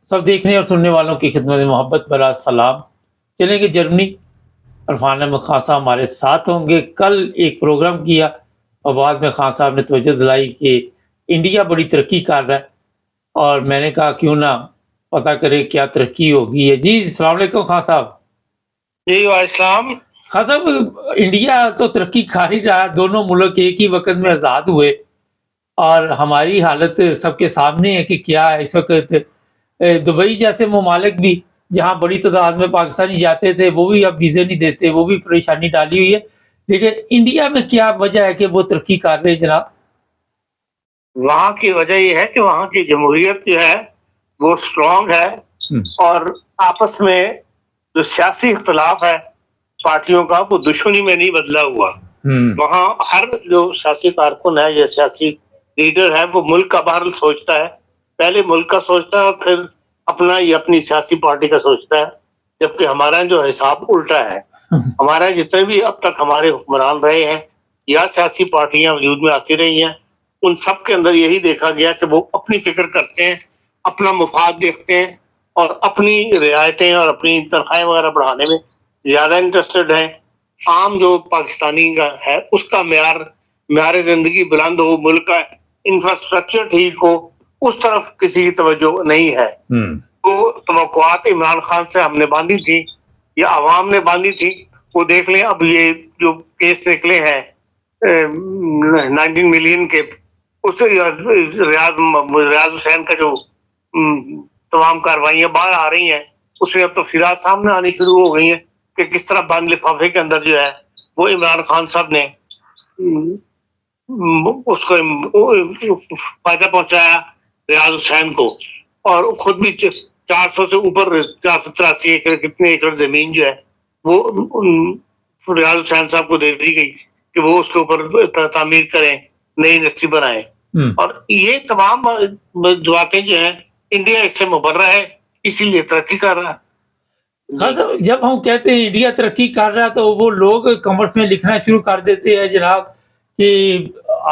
سب دیکھنے اور سننے والوں کی خدمت میں محبت بھرا سلام. چلیں گے جرمنی. عرفان احمد خان صاحب ہمارے ساتھ ہوں گے. کل ایک پروگرام کیا اور بعد میں خان صاحب نے توجہ دلائی کہ انڈیا بڑی ترقی کر رہا ہے، اور میں نے کہا کیوں نہ پتہ کرے کیا ترقی ہوگی ہے. جی السلام علیکم خان صاحب. جی وعلیکم. خان صاحب انڈیا تو ترقی کر ہی رہا ہے، دونوں ملک ایک ہی وقت میں آزاد ہوئے، اور ہماری حالت سب کے سامنے ہے کہ کیا ہے اس وقت. دبئی جیسے ممالک بھی جہاں بڑی تعداد میں پاکستانی جاتے تھے وہ بھی اب ویزے نہیں دیتے، وہ بھی پریشانی ڈالی ہوئی ہے. لیکن انڈیا میں کیا وجہ ہے کہ وہ ترقی کر رہے جناب؟ وہاں کی وجہ یہ ہے کہ وہاں کی جمہوریت جو ہے وہ اسٹرانگ ہے، اور آپس میں جو سیاسی اختلاف ہے پارٹیوں کا وہ دشمنی میں نہیں بدلا ہوا. وہاں ہر جو سیاسی کارکن ہے یا سیاسی لیڈر ہے وہ ملک کا بہرحال سوچتا ہے، پہلے ملک کا سوچتا ہے اور پھر اپنا یا اپنی سیاسی پارٹی کا سوچتا ہے. جبکہ ہمارا جو حساب الٹا ہے. ہمارا جتنے بھی اب تک ہمارے حکمران رہے ہیں یا سیاسی پارٹیاں وجود میں آتی رہی ہیں، ان سب کے اندر یہی دیکھا گیا کہ وہ اپنی فکر کرتے ہیں، اپنا مفاد دیکھتے ہیں، اور اپنی رعایتیں اور اپنی تنخواہیں وغیرہ بڑھانے میں زیادہ انٹرسٹڈ ہیں. عام جو پاکستانی کا ہے اس کا معیار زندگی بلند ہو، ملک کا انفراسٹرکچر ٹھیک ہو، اس طرف کسی کی توجہ نہیں ہے. تو توقعات عمران خان سے ہم نے باندھی تھی یا عوام نے باندھی تھی، وہ دیکھ لیں. اب یہ جو کیس نکلے ہیں 19 ملین کے، اس سے ریاض حسین کا جو تمام کاروائیاں باہر آ رہی ہیں، اس میں اب تو فریاد سامنے آنی شروع ہو گئی ہیں کہ کس طرح بند لفافے کے اندر جو ہے وہ عمران خان صاحب نے اس کو فائدہ پہنچایا ریاض حسین کو، اور خود بھی 400 سے اوپر 483 ایکڑ کتنے ایکڑ زمین جو ہے وہ ریاض حسین صاحب کو دے دی گئی کہ وہ اس کے اوپر تعمیر کریں، نئی انڈسٹری بنائیں. اور یہ تمام باتیں جو ہیں انڈیا اس سے مبرہ ہے، اسی لیے ترقی کر رہا ہے. جب ہم کہتے ہیں انڈیا ترقی کر رہا ہے تو وہ لوگ کمرس میں لکھنا شروع کر دیتے ہیں جناب کہ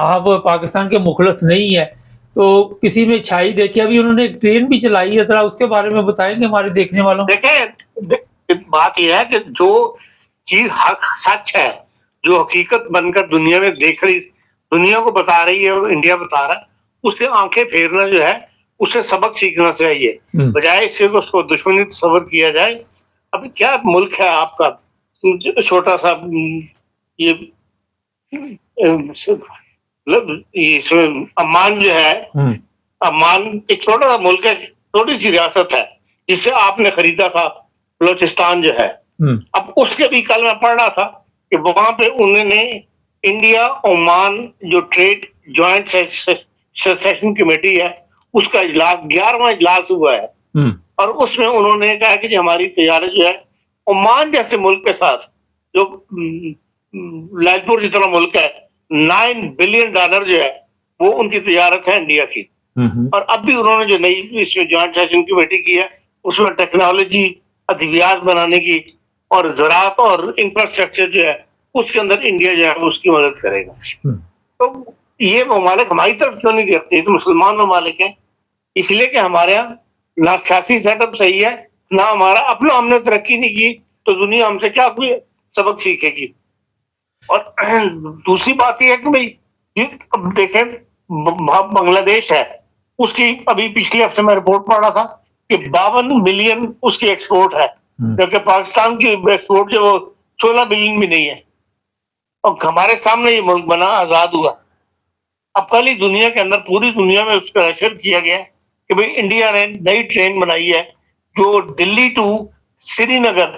آپ پاکستان کے مخلص نہیں ہے. تو کسی میں چھائی دیکھی، ابھی انہوں نے ایک ٹرین بھی چلائی ہے، ذرا اس کے بارے میں بتائیں گے ہمارے دیکھنے والوں. دیکھیں بات یہ ہے کہ جو چیز حق سچ ہے، جو حقیقت بن کر دنیا میں دیکھ رہی، دنیا کو بتا رہی ہے اور انڈیا بتا رہا ہے، اس سے آنکھیں پھیرنا جو ہے اسے سبق سیکھنا چاہیے، بجائے اس سے کہ اس کو دشمنی تصور کیا جائے. ابھی کیا ملک ہے آپ کا چھوٹا سا، یہ عمان جو ہے، عمان ایک چھوٹا سا ملک ہے، چھوٹی سی ریاست ہے جس سے آپ نے خریدا تھا بلوچستان جو ہے. اب اس کے بھی کل میں پڑھ رہا تھا کہ وہاں پہ انہوں نے انڈیا عمان جو ٹریڈ جوائنٹ سیشن کمیٹی ہے اس کا اجلاس 11واں اجلاس ہوا ہے، اور اس میں انہوں نے کہا کہ ہماری تجارت جو ہے عمان جیسے ملک کے ساتھ، جو لال پور جتنا ملک ہے، $9 بلین جو ہے وہ ان کی تجارت ہے انڈیا کی. اور اب بھی انہوں نے جو نئی اس میں جوائنٹ سیشن کمیٹی کی ہے اس میں ٹیکنالوجی، ادویات بنانے کی اور زراعت اور انفراسٹرکچر جو ہے اس کے اندر انڈیا جو ہے اس کی مدد کرے گا. تو یہ ممالک ہماری طرف کیوں نہیں دیکھتے؟ تو مسلمان ممالک ہیں، اس لیے کہ ہمارے یہاں نہ سیاسی سیٹ اپ صحیح ہے، نہ ہمارا اپنا، ہم نے ترقی نہیں کی تو دنیا ہم سے کیا کوئی سبق سیکھے گی. اور دوسری بات یہ ہے کہ بھائی اب دیکھیں بنگلہ دیش ہے، اس کی ابھی پچھلے ہفتے میں رپورٹ پڑھ رہا تھا کہ 52 ملین اس کی ایکسپورٹ ہے، جبکہ پاکستان کی ایکسپورٹ جو وہ 16 بلین بھی نہیں ہے. اور ہمارے سامنے یہ ملک بنا، آزاد ہوا. اب کل ہی دنیا کے اندر، پوری دنیا میں اس کا نشر کیا گیا کہ بھئی انڈیا نے نئی ٹرین بنائی ہے جو دلی ٹو سری نگر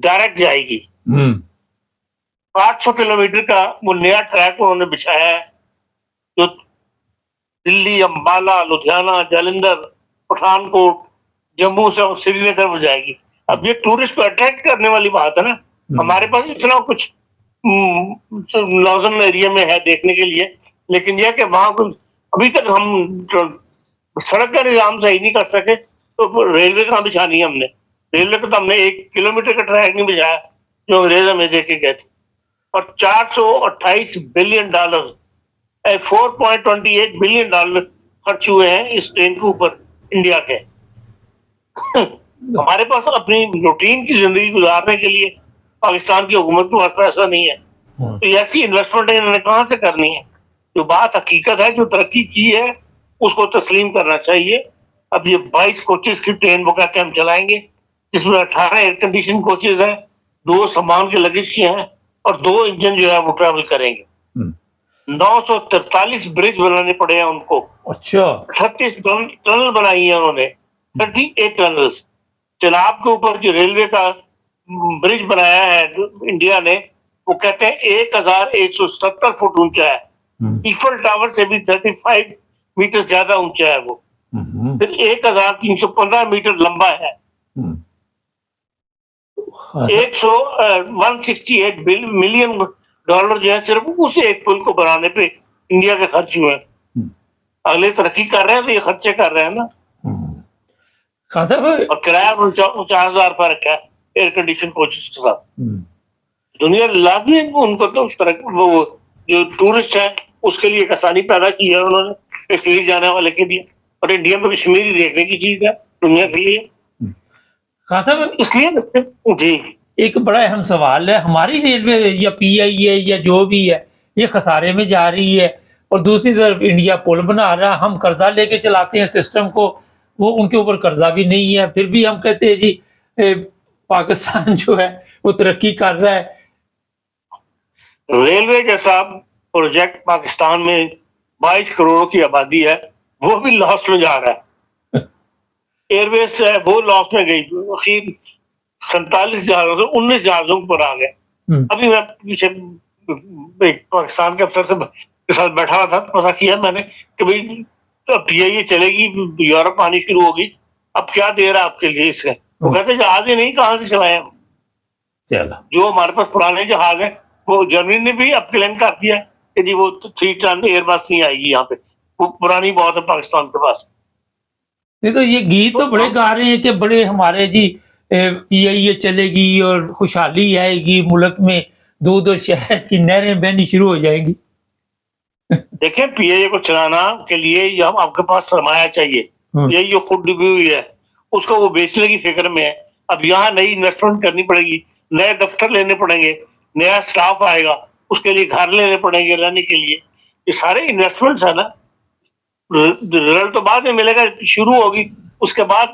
ڈائریکٹ جائے گی. 800 کلومیٹر کا وہ نیا ٹریک انہوں نے بچھایا ہے جو دلی، امبالہ، لدھیانہ، جالندھر، پٹھان کوٹ، جموں سے سری نگر میں جائے گی. اب یہ ٹورسٹ کو اٹریکٹ کرنے والی بات ہے نا. ہمارے پاس اتنا کچھ ناردرن ایریا میں ہے دیکھنے کے لیے، لیکن یہ کہ وہاں ابھی تک ہم سڑک کا نظام صحیح نہیں کر سکے، تو ریلوے کہاں بچھانی ہے ہم نے؟ ریلوے کو تو ہم نے 1 کلومیٹر کا ٹریک نہیں بچھایا جو انگریز ہمیں دے کے گئے تھے. اور $428 بلین 4.28 بلین خرچ ہوئے ہیں اس ٹرین کے اوپر انڈیا کے. ہمارے پاس اپنی روٹین کی زندگی گزارنے کے لیے پاکستان کی حکومت کے پاس پیسہ نہیں ہے، تو ایسی انویسٹمنٹ انہوں نے کہاں سے کرنی ہے؟ جو بات حقیقت ہے، جو ترقی کی ہے اس کو تسلیم کرنا چاہیے. اب یہ 22 کوچز کی ٹرین وہ کہتے ہیں ہم چلائیں گے، جس میں 18 ایئر کنڈیشن کوچز ہیں، 2 سامان کے لگیج کے ہیں اور 2 انجن جو ہے وہ ٹریول کریں گے. 943 برج بنانے پڑے ہیں ان کو. اچھا. 38 ٹنل بنائی ہیں انہوں نے، 38 ٹنلز. چناب کے اوپر جو ریلوے کا برج بنایا ہے انڈیا نے، وہ کہتے ہیں 1170 فٹ اونچا ہے. ایفل ٹاور سے بھی 35 میٹر زیادہ اونچا ہے وہ. پھر 1315 میٹر لمبا ہے. 168 ملین ڈالر جو ہے صرف اس ایک پل کو بنانے پہ انڈیا کے خرچ ہوئے ہیں. اگلے ترقی کر رہے ہیں تو یہ خرچے کر رہے ہیں نا. اور کرایہ 49,000 پر رکھا ہے ایئر کنڈیشن کوچز کے ساتھ. دنیا لازمی ان کو تو اس طرح وہ جو ٹورسٹ ہے اس کے لیے ایک آسانی پیدا کی ہے انہوں نے، کشمیر جانے والے کے لیے. اور انڈیا میں کشمیر ہی دیکھنے کی چیز ہے دنیا کے لیے. خان صاحب اس لیے جی ایک بڑا اہم سوال ہے، ہماری ریلوے یا پی آئی اے یا جو بھی ہے یہ خسارے میں جا رہی ہے، اور دوسری طرف انڈیا پل بنا رہا ہے، ہم قرضہ لے کے چلاتے ہیں سسٹم کو، وہ ان کے اوپر قرضہ بھی نہیں ہے، پھر بھی ہم کہتے ہیں جی پاکستان جو ہے وہ ترقی کر رہا ہے. ریلوے جیسا پروجیکٹ پاکستان میں 22 کروڑ کی آبادی ہے، وہ بھی لاس میں جا رہا ہے. ایئر ویز ہے وہ لاس میں گئی، اخیر 47 جہازوں سے 19 جہازوں پر آ گئے. ابھی میں پیچھے پاکستان کے افسر کے ساتھ بیٹھا ہوا تھا، پتا کیا میں نے کہ بھائی پی آئی اے چلے گی، یورپ آنی شروع ہوگی، اب کیا دے رہا ہے آپ کے لیے اس سے؟ وہ کہتے جہاز ہی نہیں، کہاں سے چلائے ہم؟ جو ہمارے پاس پرانے جہاز ہیں وہ جرمنی نے بھی اب کلیم کر دیا کہ جی وہ 3 ٹن ایئر بس نہیں آئے گی یہاں پہ، وہ پرانی بہت ہے پاکستان کے پاس. نہیں تو یہ گیت تو بڑے گا رہے ہیں کہ بڑے ہمارے جی پی آئی اے چلے گی اور خوشحالی آئے گی ملک میں، 2 شہر کی نہریں بہنی شروع ہو جائیں گی. دیکھیں پی آئی اے کو چلانا کے لیے آپ کے پاس سرمایہ چاہیے. پی آئی اے خود ڈوبی ہوئی ہے، اس کو وہ بیچنے کی فکر میں ہے. اب یہاں نئی انویسٹمنٹ کرنی پڑے گی، نئے دفتر لینے پڑیں گے، نیا سٹاف آئے گا، اس کے لیے گھر لینے پڑیں گے رہنے کے لیے. یہ سارے انویسٹمنٹس ہیں نا. رزلٹ تو بعد میں ملے گا، شروع ہوگی اس کے بعد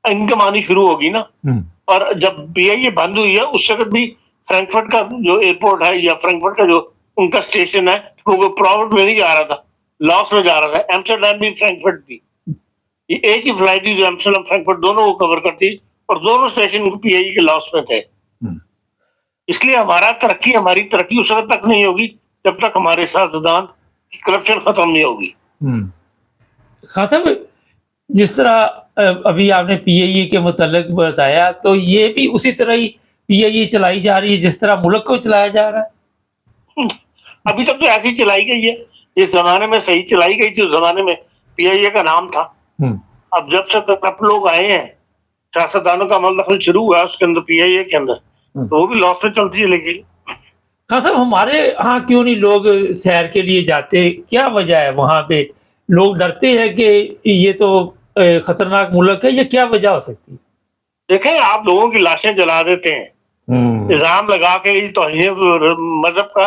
انکم آنی شروع ہوگی نا. اور جب پی آئی اے بند ہوئی ہے اس وقت بھی فرینکفرٹ کا جو ایئرپورٹ ہے یا فرینکفرٹ کا جو ان کا اسٹیشن ہے وہ پروفٹ میں نہیں جا رہا تھا، لاس میں جا رہا تھا. ایمسٹرڈیم بھی فرینکفرٹ بھی، یہ ایک ہی فلائٹ تھی جو ایمسٹرڈیم فرینکفرٹ دونوں کو کور کرتی، اور دونوں اسٹیشن پی آئی اے کے لاس میں تھے. اس لیے ہماری ترقی اس وقت تک نہیں ہوگی جب تک ہمارے سیاستدان کی کرپشن ختم نہیں ہوگی. خان صاحب جس طرح ابھی آپ نے پی آئی اے کے متعلق بتایا، تو یہ بھی اسی طرح ہی پی آئی اے چلائی جا رہی ہے جس طرح ملک کو چلایا جا رہا ہے. ابھی تک تو ایسی چلائی گئی ہے، جس زمانے میں صحیح چلائی گئی تھی اس زمانے میں پی آئی اے کا نام تھا. اب جب سے کرپٹ لوگ آئے ہیں، سیاستدانوں کا عمل دخل شروع ہوا ہے اس کے اندر پی آئی اے کے اندر، تو وہ بھی لاس میں چلتی چلے گی. خان صاحب ہمارے ہاں کیوں نہیں لوگ سیر کے لیے جاتے؟ کیا وجہ ہے؟ وہاں پہ لوگ ڈرتے ہیں کہ یہ تو خطرناک ملک ہے، یا کیا وجہ ہو سکتی ہے؟ دیکھیں آپ لوگوں کی لاشیں جلا دیتے ہیں، الزام لگا کے توہین مذہب کا،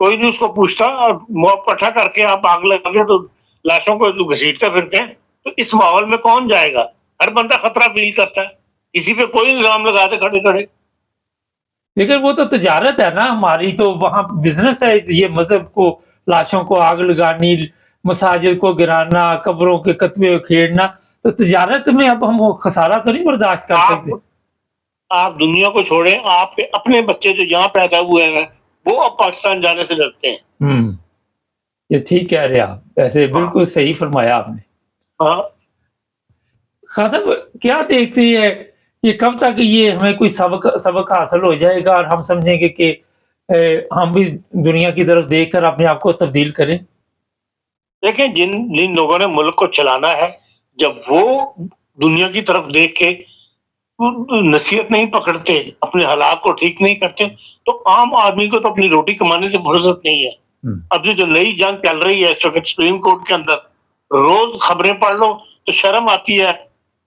کوئی نہیں اس کو پوچھتا، اور اکٹھا کر کے آپ آگ لگا کے تو لاشوں کو گھسیٹتے پھرتے ہیں. تو اس ماحول میں کون جائے گا؟ ہر بندہ خطرہ فیل کرتا ہے، کسی پہ کوئی الزام لگاتے کھڑے کھڑے. لیکن وہ تو تجارت ہے نا ہماری، تو وہاں بزنس ہے یہ مذہب کو، لاشوں کو آگ لگانی، مساجد کو گرانا، قبروں کے کتبے کھیڑنا، تو تجارت میں اب ہم خسارہ تو نہیں برداشت کر سکتے. آپ دنیا کو چھوڑیں، آپ کے اپنے بچے جو یہاں پیدا ہوئے ہیں وہ اب پاکستان جانے سے ڈرتے ہیں. یہ ٹھیک کہہ رہے آپ، ایسے بالکل صحیح فرمایا آپ نے. خان صاحب کیا دیکھتے ہیں کہ کب تک یہ ہمیں کوئی سبق حاصل ہو جائے گا اور ہم سمجھیں گے کہ ہم بھی دنیا کی طرف دیکھ کر اپنے آپ کو تبدیل کریں؟ دیکھیں جن لوگوں نے ملک کو چلانا ہے، جب وہ دنیا کی طرف دیکھ کے نصیحت نہیں پکڑتے، اپنے حالات کو ٹھیک نہیں کرتے، تو عام آدمی کو تو اپنی روٹی کمانے سے فرصت نہیں ہے. اب جو نئی جنگ چل رہی ہے اس وقت سپریم کورٹ کے اندر، روز خبریں پڑھ لو تو شرم آتی ہے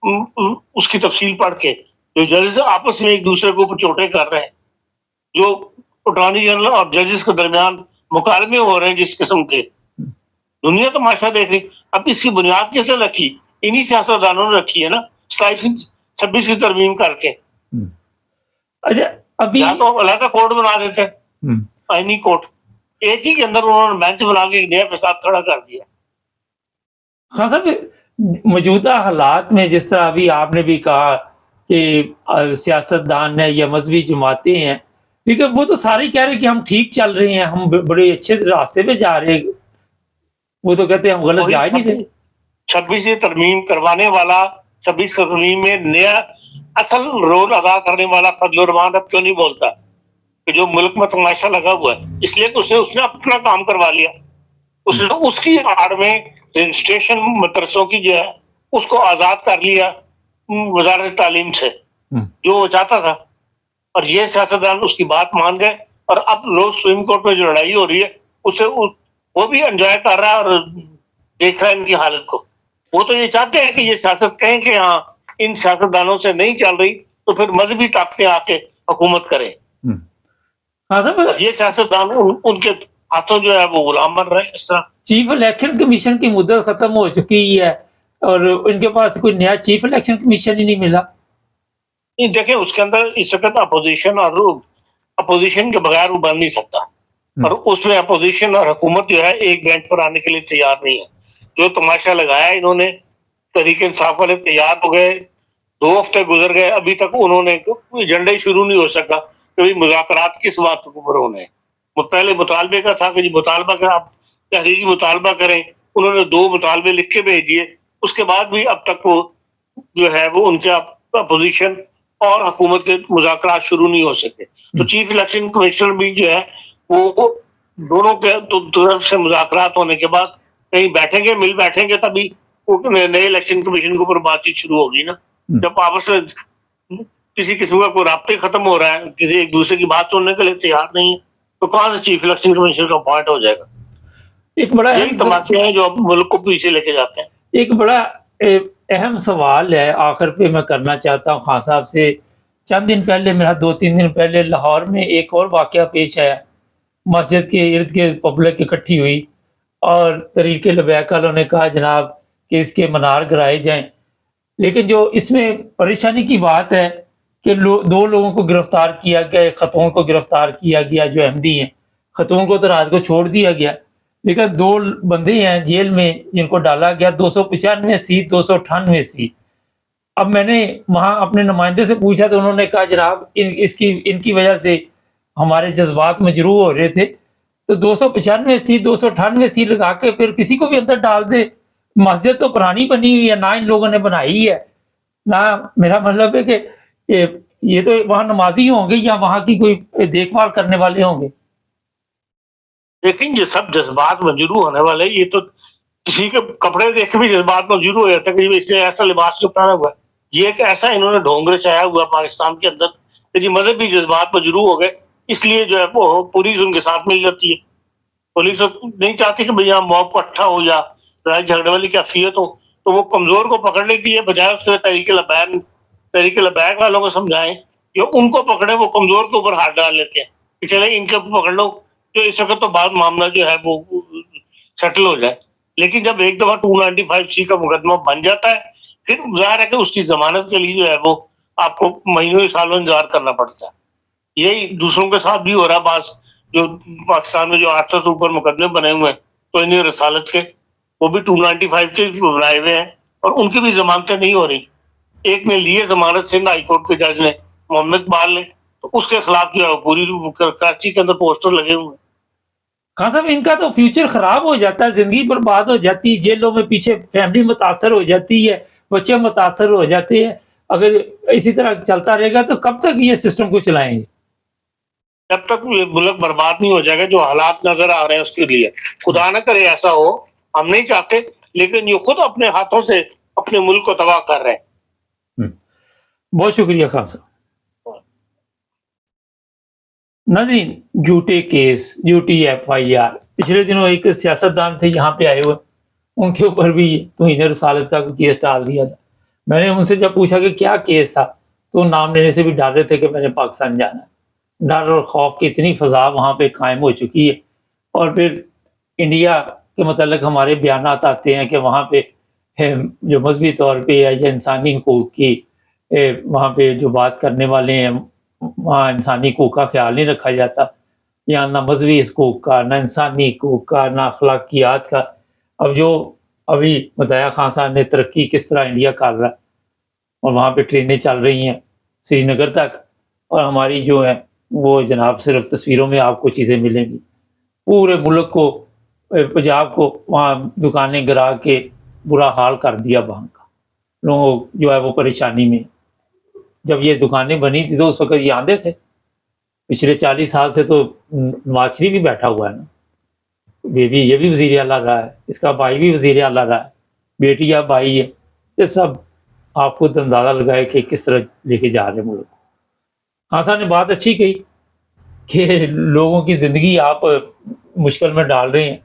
اس کی تفصیل پڑھ کے جو ججز آپس میں ایک دوسرے کو چوٹے کر رہے ہیں, جو اٹارنی جنرل اور ججز کے درمیان مکالمے ہو رہے ہیں جس قسم کے, دنیا تو ماشا دیکھ رہی. اب اس کی بنیاد کیسے رکھی؟ انہی سیاستدانوں نے رکھی ہے نا, 26 کی ترمیم کر کے. اچھا ابھی یا تو علیحدہ کورٹ بنا دیتے ہیں, آئینی کورٹ, ایک ہی کے اندر انہوں نے بینچ بنا کے ایک نیا فساد کھڑا کر دیا. خان صاحب موجودہ حالات میں جس طرح ابھی آپ نے بھی کہا کہ سیاستدان ہیں یا مذہبی جماعتیں ہیں, لیکن وہ تو سارے کہہ رہے ہیں کہ ہم ٹھیک چل رہے ہیں, ہم بڑے اچھے راستے پہ جا رہے ہیں. وہ تو کہتے ہیں ہم غلط جا ہی نہیں رہے. 26 ترمیم کروانے والا, 26 ترمیم میں نیا اصل رول ادا کرنے والا فضل الرحمان اب کیوں نہیں بولتا کہ جو ملک میں تماشا لگا ہوا ہے؟ اس لیے کہ اس نے اپنا کام کروا لیا. اس نے اس کی آڑ میں رجسٹریشن مدرسوں کی جو ہے اس کو آزاد کر لیا وزارت تعلیم سے, جو وہ چاہتا تھا. اور یہ سیاستدان اس کی بات مان گئے, اور اب روز سپریم کورٹ میں جو لڑائی ہو رہی ہے اسے وہ بھی انجوائے کر رہا ہے اور دیکھ رہا ہے ان کی حالت کو. وہ تو یہ چاہتے ہیں کہ یہ سیاست کہیں کہ ہاں ان سیاستدانوں سے نہیں چل رہی تو پھر مذہبی طاقتیں آ کے حکومت کریں. یہ سیاستدان ان کے ہاتھوں جو ہے وہ غلام بن رہے ہیں. اس طرح چیف الیکشن کمیشن کی مدت ختم ہو چکی ہے اور ان کے پاس کوئی نیا چیف الیکشن کمیشن ہی نہیں ملا. دیکھیں اس کے اندر اس وقت اپوزیشن کے بغیر وہ بن نہیں سکتا, اور اس میں اپوزیشن اور حکومت جو ہے ایک بینچ پر آنے کے لیے تیار نہیں ہے. جو تماشا لگایا انہوں نے, تحریک انصاف والے تیار ہو گئے, 2 ہفتے گزر گئے, ابھی تک انہوں نے ایجنڈا ہی شروع نہیں ہو سکا کہ مذاکرات کس بات کے اوپر ہونے. پہلے مطالبے کا تھا کہ جی مطالبہ کا آپ تحریری مطالبہ کریں, انہوں نے 2 مطالبے لکھ کے بھیج دیے. اس کے بعد بھی اب تک وہ جو ہے وہ ان کے اپوزیشن اور حکومت کے مذاکرات شروع نہیں ہو سکے. تو چیف الیکشن کمیشنر بھی جو ہے وہ دونوں کے طرف سے مذاکرات ہونے کے بعد کہیں بیٹھیں گے, مل بیٹھیں گے, تبھی نئے الیکشن کمیشن کے اوپر بات چیت شروع ہوگی نا. جب آپس میں کسی قسم کا کوئی رابطے ختم ہو رہا ہے, کسی ایک دوسرے کی بات سننے کے لیے تیار نہیں ہے, تو کہاں سے چیف الیکشن کمیشن کا اپوائنٹ ہو جائے گا؟ ایک بڑا یہی تماشے ہیں جو ملک کو پیچھے لے کے جاتے ہیں. ایک بڑا اہم سوال ہے آخر پہ میں کرنا چاہتا ہوں خان صاحب سے. چند دن پہلے, میرا 2-3 دن پہلے لاہور میں ایک اور واقعہ پیش آیا. مسجد کے ارد گرد پبلک اکٹھی ہوئی اور تحریک لبیک والوں نے کہا جناب کہ اس کے منار گرائے جائیں. لیکن جو اس میں پریشانی کی بات ہے کہ 2 لوگوں کو گرفتار کیا گیا, ایک خاتون کو گرفتار کیا گیا جو احمدی ہیں. خاتون کو تو رات کو چھوڑ دیا گیا, لیکن 2 بندے ہیں جیل میں جن کو ڈالا گیا, 295 سیٹ 298 سیٹ. اب میں نے وہاں اپنے نمائندے سے پوچھا تو انہوں نے کہا جناب ان کی وجہ سے ہمارے جذبات مجروح ہو رہے تھے, تو 295 سیٹ 298 سیٹ لگا کے پھر کسی کو بھی اندر ڈال دے. مسجد تو پرانی بنی ہوئی ہے, نہ ان لوگوں نے بنائی ہے, نہ میرا مطلب ہے کہ یہ تو وہاں نمازی ہوں گے یا وہاں کی کوئی دیکھ بھال کرنے والے ہوں گے. لیکن یہ سب جذبات مجروح ہونے والے, یہ تو کسی کے کپڑے دیکھ کے بھی جذبات مجروح ہو جاتے ہیں کہ اس نے ایسا لباس کیوں پہنا ہوا ہے. یہ ایک ایسا انہوں نے ڈھونگ رچایا ہوا پاکستان کے اندر کہ جی مذہبی جذبات مجروح ہو گئے, اس لیے جو ہے وہ پولیس ان کے ساتھ مل جاتی ہے. پولیس نہیں چاہتی کہ بھئی موب اٹھا ہو یا لڑائی جھگڑے والی کیفیت ہو, تو وہ کمزور کو پکڑ لیتی ہے, بجائے اس کے تحریک لبیک والوں کو سمجھائیں کہ ان کو پکڑے, وہ کمزور کے اوپر ہاتھ ڈال لیتے ہیں کہ چلے ان کے پکڑ لو, جو اس وقت تو بعد معاملہ جو ہے وہ سیٹل ہو جائے. لیکن جب ایک دفعہ 295 کا مقدمہ بن جاتا ہے پھر ظاہر ہے کہ اس کی ضمانت کے لیے جو ہے وہ آپ کو مہینوں سالوں انتظار کرنا پڑتا ہے. یہی دوسروں کے ساتھ بھی ہو رہا ہے. بعض جو پاکستان میں جو 800 سے اوپر مقدمے بنے ہوئے ہیں تو انہیں رسالت کے, وہ بھی 295 کے بنائے ہوئے ہیں اور ان کی بھی ضمانتیں نہیں ہو رہی. ایک نے لیے ضمانت سندھ ہائی کورٹ کے جج نے, محمد اقبال نے, تو اس کے خلاف جو ہے پوری کراچی کے اندر پوسٹر لگے ہوئے ہیں. خان صاحب ان کا تو فیوچر خراب ہو جاتا ہے, زندگی برباد ہو جاتی ہے, جیلوں میں پیچھے فیملی متاثر ہو جاتی ہے, بچے متاثر ہو جاتے ہیں. اگر اسی طرح چلتا رہے گا تو کب تک یہ سسٹم کو چلائیں گے؟ جب تک یہ ملک برباد نہیں ہو جائے گا. جو حالات نظر آ رہے ہیں اس کے لیے خدا نہ کرے ایسا ہو, ہم نہیں چاہتے, لیکن یہ خود اپنے ہاتھوں سے اپنے ملک کو تباہ کر رہے ہیں. بہت شکریہ خان صاحب. ناظرین, جھوٹے کیس, جھوٹی FIR, پچھلے دنوں ایک سیاستدان تھے یہاں پہ آئے ہوئے, ان کے اوپر بھی توہین رسالت کا کیس ڈال دیا تھا. میں نے ان سے جب پوچھا کہ کیا کیس تھا تو نام لینے سے بھی ڈر رہے تھے کہ میں نے پاکستان جانا ہے. ڈر اور خوف کی اتنی فضا وہاں پہ قائم ہو چکی ہے. اور پھر انڈیا کے متعلق ہمارے بیانات آتے ہیں کہ وہاں پہ جو مذہبی طور پہ یا انسانی حقوق کی وہاں پہ جو بات کرنے والے ہیں وہاں انسانی حقوق کا خیال نہیں رکھا جاتا. یہاں نہ مذہبی حقوق کا، نہ انسانی حقوق کا، نہ اخلاقیات کا. اب جو ابھی مداحیہ خان صاحب نے ترقی کس طرح انڈیا کر رہا ہے اور وہاں پہ ٹرینیں چل رہی ہیں سری نگر تک، اور ہماری جو ہے وہ جناب صرف تصویروں میں آپ کو چیزیں ملیں گی. پورے ملک کو، پنجاب کو وہاں دکانیں گرا کے برا حال کر دیا وہاں کا. لوگ جو ہے وہ پریشانی میں. جب یہ دکانیں بنی تھی تو اس وقت یہ آندے تھے. پچھلے 40 سال سے تو نواز شریف بھی بیٹھا ہوا ہے نا. یہ بھی وزیر اعلیٰ رہا ہے، اس کا بھائی بھی وزیر اعلیٰ رہا ہے، بیٹی یا بھائی ہے. یہ سب آپ خود اندازہ لگائے کہ کس طرح لے کے جا رہے ہیں ملک کو. خان صاحب نے بات اچھی کہی کہ لوگوں کی زندگی آپ مشکل میں ڈال رہے ہیں.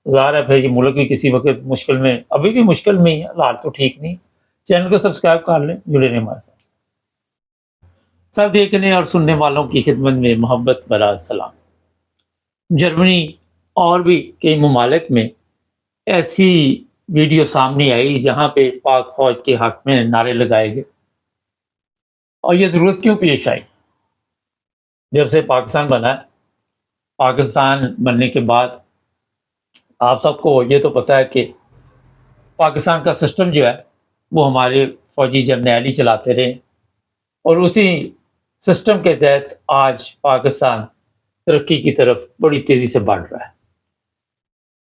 ظاہر ہے پھر یہ ملک بھی کسی وقت مشکل میں، ابھی بھی مشکل میں ہی ہے، حالات تو ٹھیک نہیں. چینل کو سبسکرائب کر لیں، جڑے رہیں ہمارے ساتھ. سب دیکھنے اور سننے والوں کی خدمت میں محبت بھرا سلام. جرمنی اور بھی کئی ممالک میں ایسی ویڈیو سامنے آئی جہاں پہ پاک فوج کے حق میں نعرے لگائے گئے. اور یہ ضرورت کیوں پیش آئی؟ جب سے پاکستان بنا ہے، پاکستان بننے کے بعد آپ سب کو یہ تو پتہ ہے کہ پاکستان کا سسٹم جو ہے وہ ہمارے فوجی جرنیل ہی چلاتے رہے، اور اسی سسٹم کے تحت آج پاکستان ترقی کی طرف بڑی تیزی سے بڑھ رہا ہے.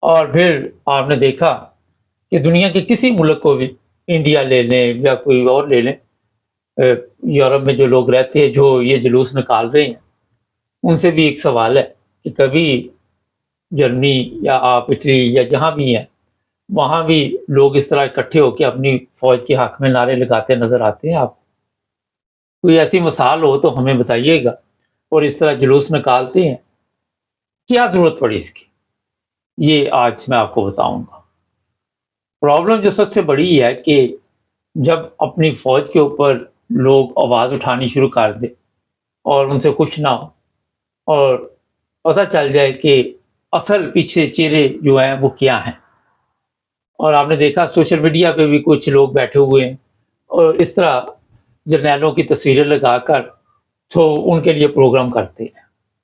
اور پھر آپ نے دیکھا کہ دنیا کے کسی ملک کو بھی، انڈیا لے لیں یا کوئی اور لے لیں، یورپ میں جو لوگ رہتے ہیں جو یہ جلوس نکال رہے ہیں، ان سے بھی ایک سوال ہے کہ کبھی جرمنی یا آپ اٹلی یا جہاں بھی ہیں وہاں بھی لوگ اس طرح اکٹھے ہو کے اپنی فوج کے حق میں نعرے لگاتے نظر آتے ہیں؟ آپ کوئی ایسی مثال ہو تو ہمیں بتائیے گا. اور اس طرح جلوس نکالتے ہیں، کیا ضرورت پڑی اس کی؟ یہ آج میں آپ کو بتاؤں گا. پرابلم جو سب سے بڑی ہے کہ جب اپنی فوج کے اوپر لوگ آواز اٹھانی شروع کر دے اور ان سے خوش نہ ہو، اور پتہ چل جائے کہ اصل پیچھے چہرے جو ہیں وہ کیا ہیں. اور آپ نے دیکھا سوشل میڈیا پہ بھی کچھ لوگ بیٹھے ہوئے ہیں اور اس طرح جرنیلوں کی تصویریں لگا کر تو ان کے لیے پروگرام کرتے ہیں.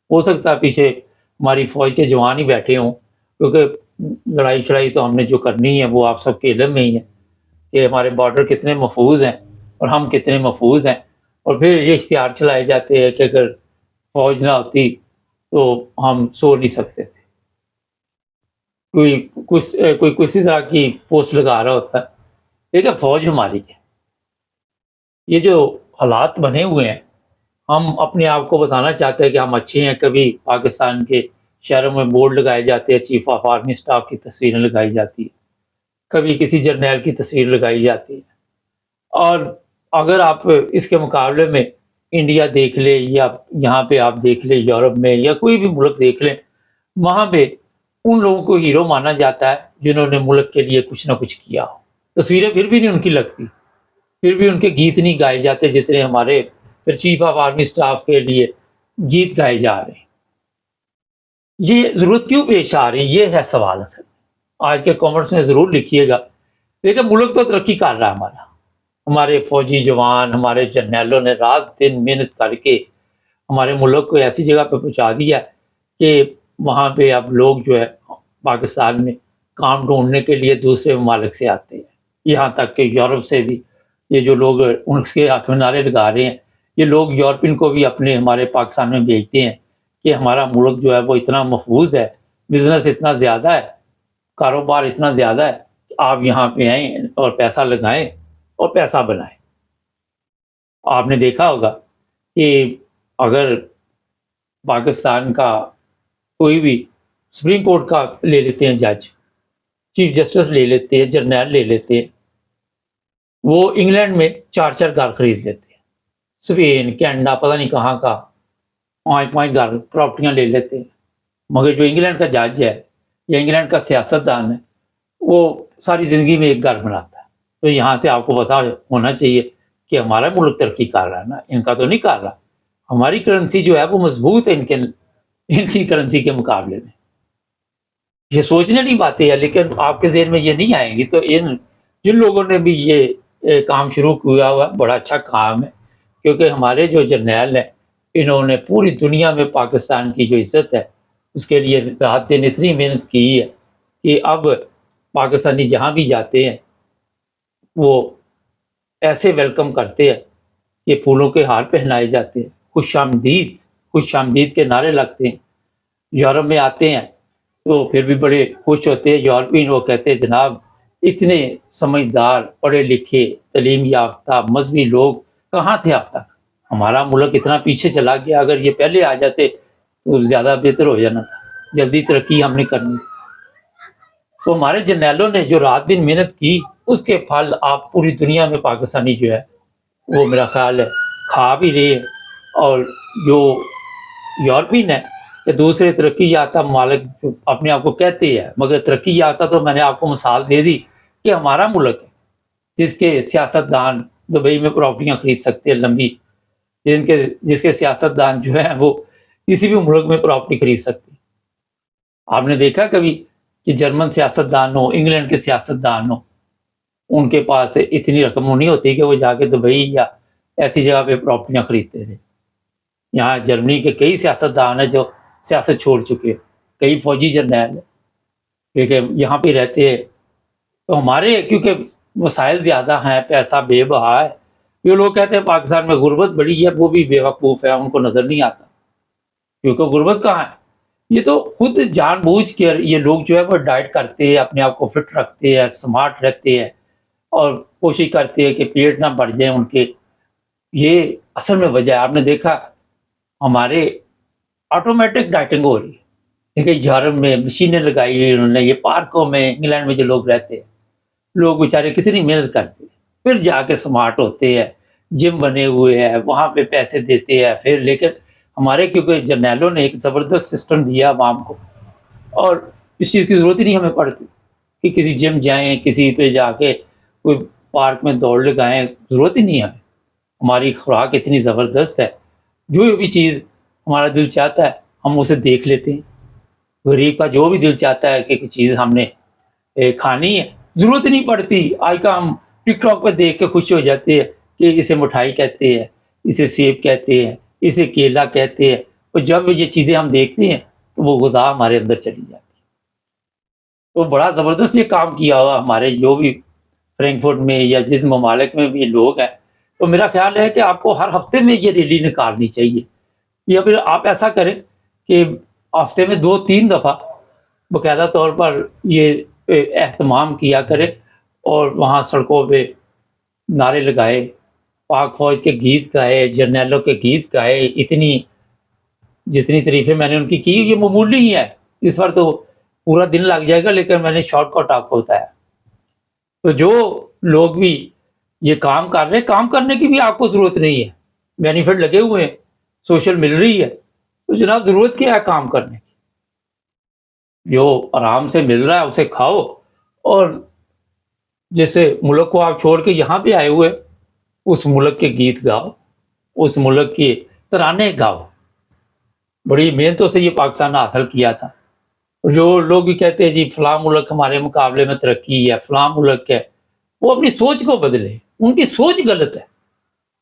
ہو سکتا ہے پیچھے ہماری فوج کے جوان ہی بیٹھے ہوں، کیونکہ لڑائی شڑائی تو ہم نے جو کرنی ہے وہ آپ سب کے علم میں ہی ہے کہ ہمارے بارڈر کتنے محفوظ ہیں اور ہم کتنے محفوظ ہیں. اور پھر یہ اشتہار چلائے جاتے ہیں کہ اگر فوج نہ ہوتی تو ہم سو نہیں سکتے تھے. کوئی کسی طرح کی پوسٹ لگا رہا ہوتا ہے، دیکھیں فوج ہماری ہے. یہ جو حالات بنے ہوئے ہیں، ہم اپنے آپ کو بتانا چاہتے ہیں کہ ہم اچھے ہیں. کبھی پاکستان کے شہروں میں بورڈ لگائے جاتے ہیں، چیف آف آرمی اسٹاف کی تصویریں لگائی جاتی ہیں، کبھی کسی جرنیل کی تصویر لگائی جاتی ہے. اور اگر آپ اس کے مقابلے میں انڈیا دیکھ لیں یا یہاں پہ آپ دیکھ لیں یورپ میں یا کوئی بھی ملک دیکھ لیں، وہاں پہ ان لوگوں کو ہیرو مانا جاتا ہے جنہوں نے ملک کے لیے کچھ نہ کچھ کیا ہو. تصویریں پھر بھی نہیں ان کی لگتی، پھر بھی ان کے گیت نہیں گائے جاتے جتنے ہمارے پھر چیف آف آرمی اسٹاف کے لیے گیت گائے جا رہے ہیں. یہ ضرورت کیوں پیش آ رہی ہے؟ یہ ہے سوال. اصل آج کے کامنٹس میں ضرور لکھیے گا. دیکھیں ملک تو ترقی کر رہا ہے ہمارا، ہمارے فوجی جوان، ہمارے جرنیلوں نے رات دن محنت کر کے ہمارے ملک کو ایسی جگہ پہ پہنچا دیا کہ وہاں پہ اب لوگ جو ہے پاکستان میں کام ڈھونڈنے کے لیے دوسرے ممالک سے آتے ہیں. یہاں تک کہ یورپ سے بھی یہ جو لوگ ان کے حق میں نعرے لگا رہے ہیں، یہ لوگ یورپین کو بھی اپنے ہمارے پاکستان میں بھیجتے ہیں کہ ہمارا ملک جو ہے وہ اتنا محفوظ ہے، بزنس اتنا زیادہ ہے، کاروبار اتنا زیادہ ہے کہ آپ یہاں پہ آئیں اور پیسہ لگائیں اور پیسہ بنائیں. آپ نے دیکھا ہوگا کہ اگر پاکستان کا کوئی بھی سپریم کورٹ کا لے لیتے ہیں جج، چیف جسٹس لے لیتے ہیں، جرنیل لے لیتے ہیں، وہ انگلینڈ میں 4 گھر خرید لیتے ہیں، اسپین، کینیڈا، پتہ نہیں کہاں کا 5 گھر پراپرٹیاں لے لیتے ہیں. مگر جو انگلینڈ کا جج ہے یا انگلینڈ کا سیاست دان ہے وہ ساری زندگی میں ایک گھر بناتا ہے. تو یہاں سے آپ کو پتا ہونا چاہیے کہ ہمارا ملک ترقی کر رہا ہے نا، ان کا تو نہیں کر رہا. ہماری کرنسی جو ہے وہ مضبوط ہے ان کی کرنسی کے مقابلے میں. یہ سوچنے والی باتیں ہیں، لیکن آپ کے ذہن میں یہ نہیں آئیں گی. تو جن لوگوں نے بھی یہ کام شروع کیا ہوا بڑا اچھا کام ہے، کیونکہ ہمارے جو جرنیل ہیں انہوں نے پوری دنیا میں پاکستان کی جو عزت ہے اس کے لیے رات دن اتنی محنت کی ہے کہ اب پاکستانی جہاں بھی جاتے ہیں وہ ایسے ویلکم کرتے ہیں کہ پھولوں کے ہار پہنائے جاتے ہیں، خوش آمدید کے نعرے لگتے ہیں. یورپ میں آتے ہیں تو پھر بھی بڑے خوش ہوتے ہیں یورپین. وہ کہتے ہیں جناب اتنے سمجھدار پڑھے لکھے تعلیم یافتہ مذہبی لوگ کہاں تھے اب تک؟ ہمارا ملک اتنا پیچھے چلا گیا، اگر یہ پہلے آ جاتے تو زیادہ بہتر ہو جانا تھا، جلدی ترقی ہم نے کرنی تھی. تو ہمارے جرنیلوں نے جو رات دن محنت کی اس کے پھل آپ پوری دنیا میں پاکستانی جو ہے وہ میرا خیال ہے کھا بھی رہے ہیں. اور جو یورپین ہے کہ دوسرے ترقی یافتہ ممالک اپنے آپ کو کہتے ہیں مگر ترقی یافتہ، تو میں نے آپ کو مثال دے دی کہ ہمارا ملک ہے جس کے سیاست دان دبئی میں پراپرٹیاں خرید سکتے ہیں لمبی، جس کے سیاست دان جو ہے وہ کسی بھی ملک میں پراپرٹی خرید سکتے ہیں. آپ نے دیکھا کبھی کہ جرمن سیاست دان ہو، انگلینڈ کے سیاست دان ہو، ان کے پاس اتنی رقم نہیں ہوتی کہ وہ جا کے دبئی یا ایسی جگہ پہ پراپرٹیاں خریدتے رہے. یہاں جرمنی کے کئی سیاست دان ہیں جو سیاست چھوڑ چکے، کئی فوجی جرنیل کیونکہ یہاں پہ رہتے ہیں. تو ہمارے کیونکہ وسائل زیادہ ہیں، پیسہ بے بہا ہے. یہ لوگ کہتے ہیں پاکستان میں غربت بڑی ہے، وہ بھی بے وقوف ہے، ان کو نظر نہیں آتا کیونکہ غربت کہاں ہے. یہ تو خود جان بوجھ کے یہ لوگ جو ہے وہ ڈائٹ کرتے ہیں، اپنے آپ کو فٹ رکھتے ہیں، سمارٹ رہتے ہیں اور کوشش کرتے ہیں کہ پیٹ نہ بڑھ جائیں ان کے. یہ اصل میں وجہ ہے. آپ نے دیکھا ہمارے آٹومیٹک ڈائٹنگ ہو رہی ہے، دیکھیں یورپ میں مشینیں لگائی ہوئی انہوں نے، یہ پارکوں میں انگلینڈ میں جو لوگ رہتے ہیں لوگ بیچارے کتنی محنت کرتے ہیں، پھر جا کے سمارٹ ہوتے ہیں، جم بنے ہوئے ہیں، وہاں پہ پیسے دیتے ہیں پھر. لیکن ہمارے کیونکہ جرنیلوں نے ایک زبردست سسٹم دیا عوام کو، اور اس چیز کی ضرورت ہی نہیں ہمیں پڑتی کہ کسی جم جائیں، کسی پہ جا کے کوئی پارک میں دوڑ لگائیں، ضرورت ہی نہیں ہمیں. ہماری خوراک اتنی زبردست ہے، جو بھی چیز ہمارا دل چاہتا ہے ہم اسے دیکھ لیتے ہیں. غریب کا جو بھی دل چاہتا ہے کہ چیز ہم نے کھانی ہے، ضرورت نہیں پڑتی. آج کا ہم ٹک ٹاک پہ دیکھ کے خوش ہو جاتے ہیں کہ اسے مٹھائی کہتے ہیں، اسے سیب کہتے ہیں، اسے کیلا کہتے ہیں. اور جب یہ چیزیں ہم دیکھتے ہیں تو وہ غذا ہمارے اندر چلی جاتی ہے. تو بڑا زبردست یہ کام کیا ہوا ہمارے جو بھی فرینکفرٹ میں یا جس ممالک میں بھی لوگ ہیں. تو میرا خیال ہے کہ آپ کو ہر ہفتے میں یہ ریلی نکالنی چاہیے، یا پھر آپ ایسا کریں کہ ہفتے میں 2-3 دفعہ باقاعدہ طور پر یہ اہتمام کیا کرے اور وہاں سڑکوں پہ نعرے لگائے، پاک فوج کے گیت گائے، جرنیلوں کے گیت گائے. جتنی تعریفیں میں نے ان کی یہ معمولی ہی ہے، اس پر تو پورا دن لگ جائے گا، لیکن میں نے شارٹ کٹ آپ کو بتایا. تو جو لوگ بھی یہ کام کر رہے ہیں، کام کرنے کی بھی آپ کو ضرورت نہیں ہے، بینیفٹ لگے ہوئے ہیں، سوشل مل رہی ہے، تو جناب ضرورت کیا ہے کام کرنے کی؟ جو آرام سے مل رہا ہے اسے کھاؤ، اور جیسے ملک کو آپ چھوڑ کے یہاں پہ آئے ہوئے اس ملک کے گیت گاؤ، اس ملک کے ترانے گاؤ. بڑی محنتوں سے یہ پاکستان حاصل کیا تھا. جو لوگ بھی کہتے ہیں جی فلاں ملک ہمارے مقابلے میں ترقی ہے، فلاں ملک ہے، وہ اپنی سوچ کو بدلے. ان کی سوچ غلط ہے.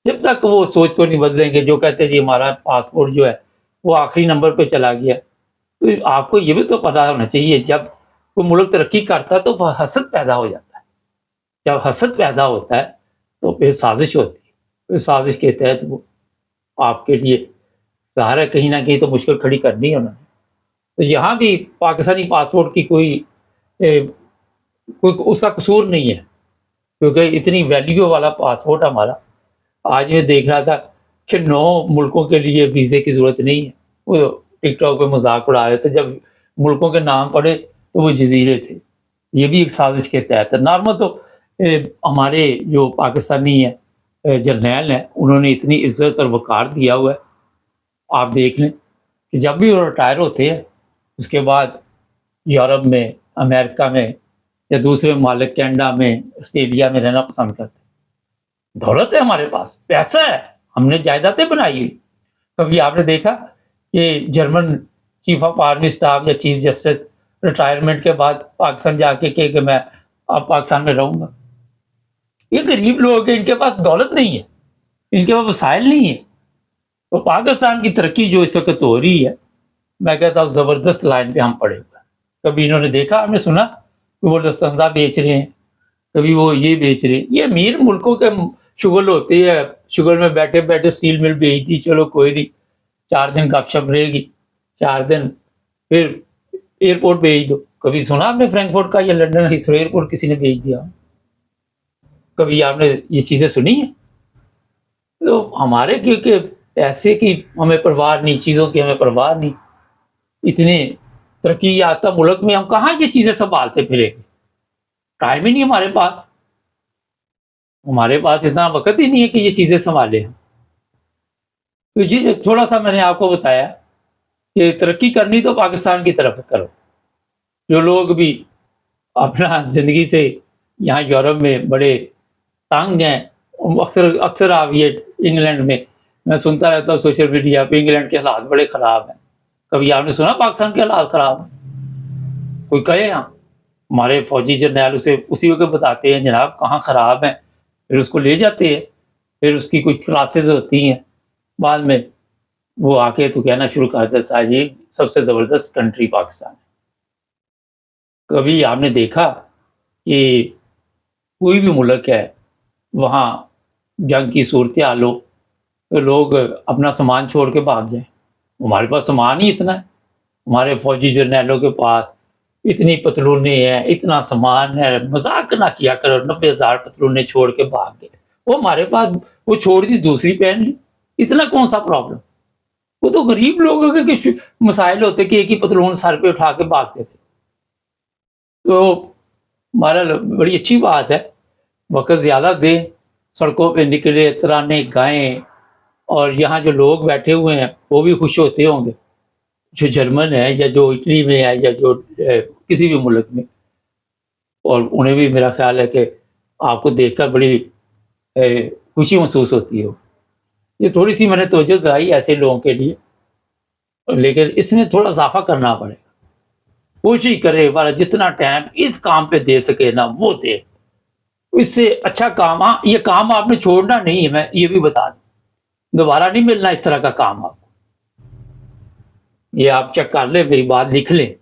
جب تک وہ سوچ کو نہیں بدلیں گے، جو کہتے ہیں جی ہمارا پاسپورٹ جو ہے وہ آخری نمبر پہ چلا گیا، تو آپ کو یہ بھی تو پتا ہونا چاہیے جب کوئی ملک ترقی کرتا ہے تو وہ حسد پیدا ہو جاتا ہے. جب حسد پیدا ہوتا ہے تو پھر سازش ہوتی ہے، پھر سازش کے تحت وہ آپ کے لیے ظاہر ہے کہیں نہ کہیں تو مشکل کھڑی کرنی ہے انہوں نے. تو یہاں بھی پاکستانی پاسپورٹ کی کوئی اس کا قصور نہیں ہے، کیونکہ اتنی ویلیو والا پاسپورٹ ہمارا. آج میں دیکھ رہا تھا کہ 9 ملکوں کے لیے ویزے کی ضرورت نہیں ہے. وہ ٹک ٹاک پہ مذاق اڑا رہے تھے، جب ملکوں کے نام پڑے تو وہ جزیرے تھے. یہ بھی ایک سازش کے تحت ہے. نارمل تو ہمارے جو پاکستانی جرنیل ہیں انہوں نے اتنی عزت اور وقار دیا ہوا ہے. آپ دیکھ لیں کہ جب بھی وہ ریٹائر ہوتے ہیں اس کے بعد یورپ میں، امریکہ میں یا دوسرے ممالک کینیڈا میں آسٹریلیا میں رہنا پسند کرتے ہیں۔ دولت ہے ہمارے پاس، پیسہ ہے، ہم نے جائیدادیں بنائی ہوئی۔ کبھی آپ نے دیکھا کہ German chief of army staff یا چیف جسٹس ریٹائرمنٹ کے بعد پاکستان جا کے کہ میں اب پاکستان میں رہوں گا؟ یہ غریب لوگ ہیں، ان کے پاس دولت نہیں ہے، ان کے پاس وسائل نہیں ہے۔ تو پاکستان کی ترقی جو اس وقت ہو رہی ہے، میں کہتا ہوں زبردست لائن پہ ہم پڑے ہوئے۔ کبھی انہوں نے دیکھا، ہم نے سنا کہ وہ لفتنزا بیچ رہے ہیں، کبھی وہ یہ بیچ رہے ہیں۔ یہ امیر ملکوں کے شغل ہوتی ہے، شغل میں بیٹھے بیٹھے اسٹیل مل بیچ دی، چلو کوئی نہیں، 4 دن گپ شپ رہے گی، 4 دن پھر ایئرپورٹ بھیج دو۔ کبھی سنا آپ نے فرینکفرٹ کا یا لندن ہیتھرو ایئرپورٹ کسی نے بھیج دیا؟ کبھی آپ نے یہ چیزیں سنی ہیں؟ تو ہمارے کیونکہ پیسے کی ہمیں پرواہ نہیں، چیزوں کی ہمیں پرواہ نہیں، اتنے ترقی یافتہ ملک میں ہم کہاں یہ چیزیں سنبھالتے پھریں گے؟ ٹائم ہی نہیں ہمارے پاس، ہمارے پاس اتنا وقت ہی نہیں ہے کہ یہ چیزیں سنبھالیں۔ تو یہ تھوڑا سا میں نے آپ کو بتایا کہ ترقی کرنی تو پاکستان کی طرف کرو۔ جو لوگ بھی اپنا زندگی سے یہاں یورپ میں بڑے تنگ ہیں، اکثر آپ یہ انگلینڈ میں سنتا رہتا ہوں سوشل میڈیا پہ، انگلینڈ کے حالات بڑے خراب ہیں۔ کبھی آپ نے سنا پاکستان کے حالات خراب ہیں؟ کوئی کہے؟ ہمارے فوجی جرنیل اسے اسی وقت بتاتے ہیں جناب کہاں خراب ہیں، پھر اس کو لے جاتے ہیں، پھر اس کی کچھ کلاسز ہوتی ہیں، بعد میں وہ آ کے تو کہنا شروع کر دیتا ہے جی سب سے زبردست کنٹری پاکستان ہے۔ کبھی آپ نے دیکھا کہ کوئی بھی ملک ہے وہاں جنگ کی صورتحال ہو تو لوگ اپنا سامان چھوڑ کے بھاگ جائیں؟ ہمارے پاس سامان ہی اتنا ہے، ہمارے فوجی جرنیلوں کے پاس اتنی پتلونیں ہیں، اتنا سامان ہے، مذاق نہ کیا کرو، 90,000 پتلونیں چھوڑ کے بھاگ گئے۔ وہ ہمارے پاس وہ چھوڑ دی دوسری پہن لی، اتنا کون سا پرابلم؟ وہ تو غریب لوگوں کے مسائل ہوتے کہ ایک ہی پتلون سر پہ اٹھا کے بھاگتے تھے۔ تو ہمارا بڑی اچھی بات ہے، وقت زیادہ دیں، سڑکوں پہ نکلے، ترانے گائیں، اور یہاں جو لوگ بیٹھے ہوئے ہیں وہ بھی خوش ہوتے ہوں گے، جو جرمن ہے یا جو اٹلی میں ہے یا جو کسی بھی ملک میں، اور انہیں بھی میرا خیال ہے کہ آپ کو دیکھ کر بڑی خوشی محسوس ہوتی ہو۔ یہ تھوڑی سی میں نے توجہ دلائی ایسے لوگوں کے لیے، لیکن اس میں تھوڑا اضافہ کرنا پڑے گا۔ کوشش کرے والا جتنا ٹائم اس کام پہ دے سکے نا وہ دے، اس سے اچھا کام۔ ہاں یہ کام آپ نے چھوڑنا نہیں ہے، میں یہ بھی بتا دوں، دوبارہ نہیں ملنا اس طرح کا کام آپ کو۔ یہ آپ چیک کر لیں، میری بات لکھ لیں،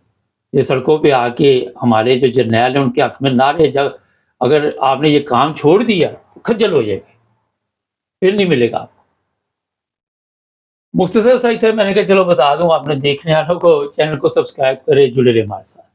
یہ سڑکوں پہ آ کے ہمارے جو جرنیل ہیں ان کے حق میں نہ رہے، جب اگر آپ نے یہ کام چھوڑ دیا تو کھجل ہو جائے گا، پھر نہیں ملے گا آپ کو۔ مختصر صحیح تھے، میں نے کہا چلو بتا دوں، آپ نے دیکھنے والوں کو چینل کو سبسکرائب کرے، جڑے رہے ہمارے ساتھ۔